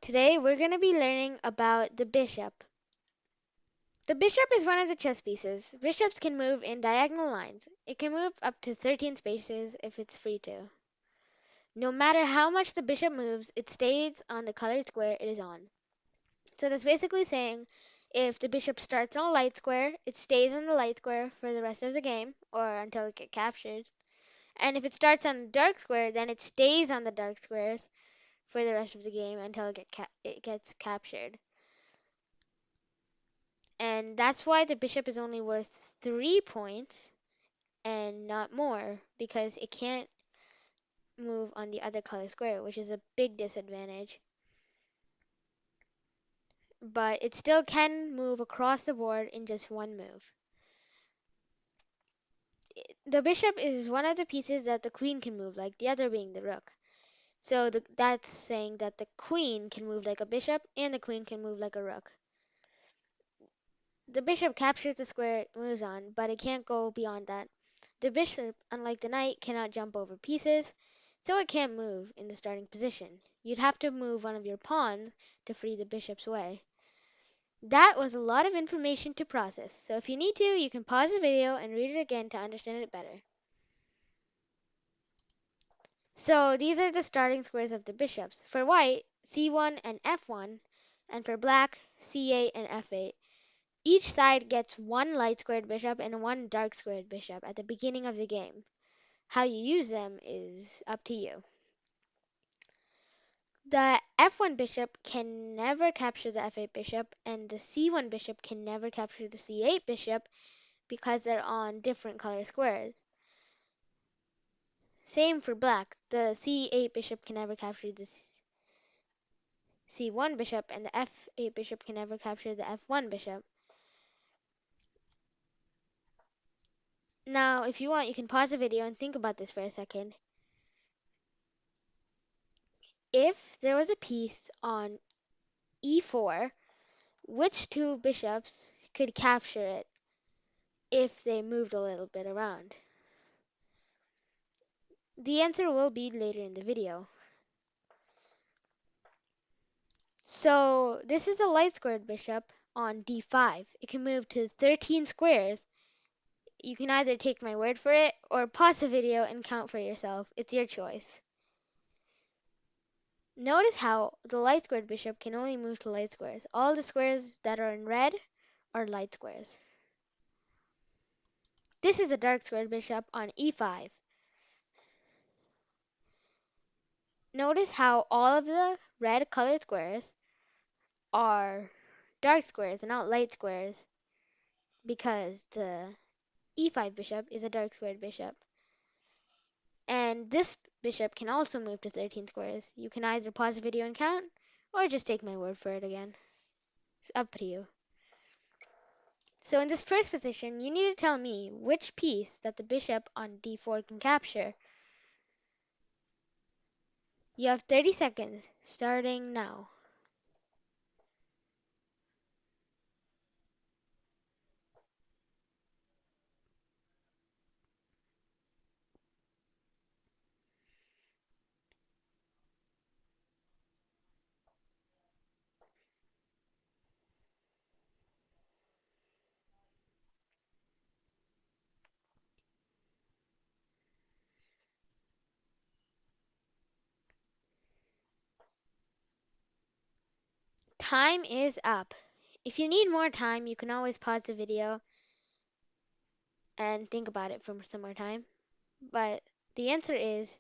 Today we're going to be learning about the bishop. The bishop is one of the chess pieces. Bishops can move in diagonal lines. It can move up to 13 spaces if it's free to. No matter how much the bishop moves, it stays on the colored square it is on. So that's basically saying if the bishop starts on a light square, it stays on the light square for the rest of the game or until it gets captured. And if it starts on a dark square, then it stays on the dark squares for the rest of the game until it gets captured. And that's why the bishop is only worth 3 points and not more, because it can't move on the other color square, which is a big disadvantage. But it still can move across the board in just one move. The bishop is one of the pieces that the queen can move, like the other being the rook. So that's saying that the queen can move like a bishop and the queen can move like a rook. The bishop captures the square it moves on, but it can't go beyond that. The bishop, unlike the knight, cannot jump over pieces, so it can't move in the starting position. You'd have to move one of your pawns to free the bishop's way. That was a lot of information to process, so if you need to, you can pause the video and read it again to understand it better. So these are the starting squares of the bishops. For white, c1 and f1, and for black, c8 and f8. Each side gets one light squared bishop and one dark squared bishop at the beginning of the game. How you use them is up to you. The f1 bishop can never capture the f8 bishop, and the c1 bishop can never capture the c8 bishop because they're on different color squares. Same for black. The c8 bishop can never capture the c1 bishop, and the f8 bishop can never capture the f1 bishop. Now, if you want, you can pause the video and think about this for a second. If there was a piece on e4, which two bishops could capture it if they moved a little bit around? The answer will be later in the video. So this is a light squared bishop on d5. It can move to 13 squares. You can either take my word for it or pause the video and count for yourself. It's your choice. Notice how the light squared bishop can only move to light squares. All the squares that are in red are light squares. This is a dark squared bishop on e5. Notice how all of the red colored squares are dark squares and not light squares because the e5 bishop is a dark squared bishop. And this bishop can also move to 13 squares. You can either pause the video and count, or just take my word for it again. It's up to you. So in this first position, you need to tell me which piece that the bishop on d4 can capture. You have 30 seconds, starting now. Time is up. If you need more time, you can always pause the video and think about it for some more time. But the answer is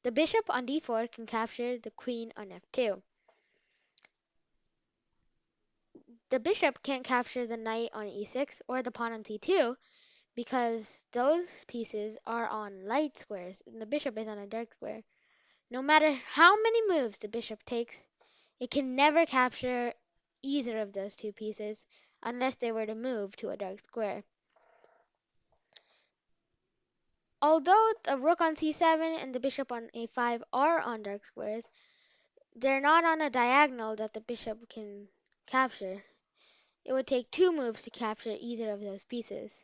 the bishop on d4 can capture the queen on f2. The bishop can't capture the knight on e6 or the pawn on c2 because those pieces are on light squares and the bishop is on a dark square. No matter how many moves the bishop takes, it can never capture either of those two pieces unless they were to move to a dark square. Although the rook on c7 and the bishop on a5 are on dark squares, they're not on a diagonal that the bishop can capture. It would take two moves to capture either of those pieces.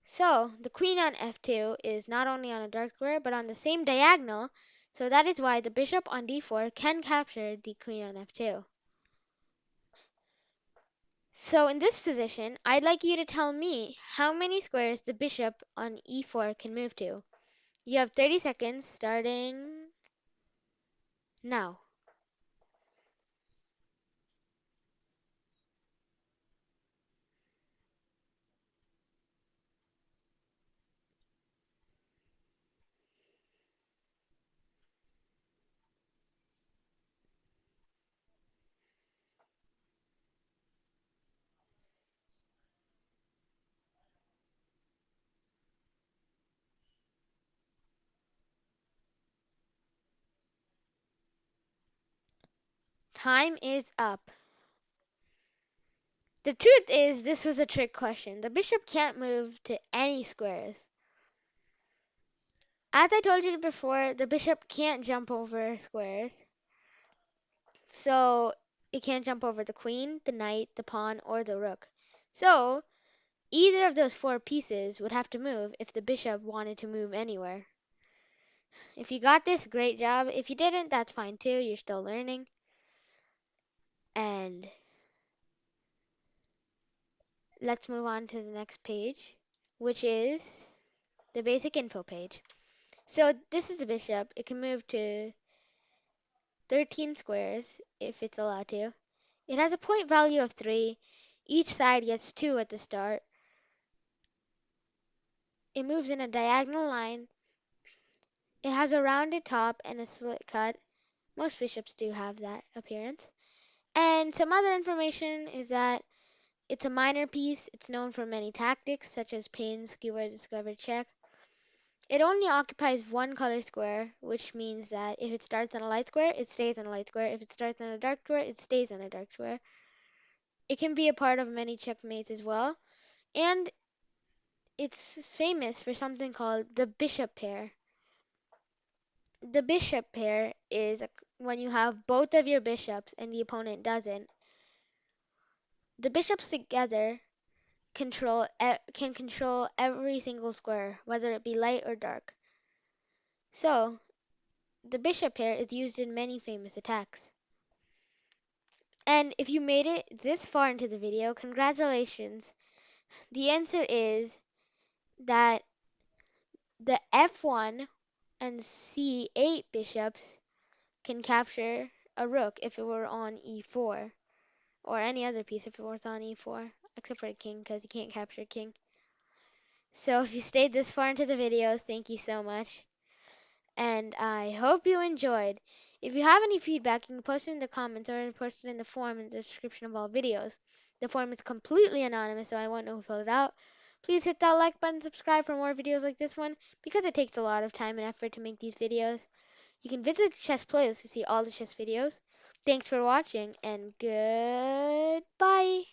So, the queen on f2 is not only on a dark square, but on the same diagonal, So that is why the bishop on d4 can capture the queen on f2. So in this position, I'd like you to tell me how many squares the bishop on e4 can move to. You have 30 seconds starting now. Time is up. The truth is, this was a trick question. The bishop can't move to any squares. As I told you before, the bishop can't jump over squares. So it can't jump over the queen, the knight, the pawn, or the rook. So either of those four pieces would have to move if the bishop wanted to move anywhere. If you got this, great job. If you didn't, that's fine too. You're still learning. And let's move on to the next page, which is the basic info page. So this is the bishop. It can move to 13 squares if it's allowed to. It has a point value of 3. Each side gets 2 at the start. It moves in a diagonal line. It has a rounded top and a slit cut. Most bishops do have that appearance. And some other information is that it's a minor piece. It's known for many tactics, such as pin, skewer, discover, check. It only occupies one color square, which means that if it starts on a light square, it stays on a light square. If it starts on a dark square, it stays on a dark square. It can be a part of many checkmates as well. And it's famous for something called the bishop pair. The bishop pair is when you have both of your bishops and the opponent doesn't. The bishops together can control every single square, whether it be light or dark. So, the bishop pair is used in many famous attacks. And if you made it this far into the video, congratulations. The answer is that the f1 and c8 bishops can capture a rook if it were on e4, or any other piece if it was on e4, except for a king because you can't capture a king. So if you stayed this far into the video, thank you so much. And I hope you enjoyed. If you have any feedback, you can post it in the comments or post it in the form in the description of all videos. The form is completely anonymous, so I won't know who filled it out. Please hit that like button, subscribe for more videos like this one, because it takes a lot of time and effort to make these videos. You can visit the chess playlist to see all the chess videos. Thanks for watching, and goodbye!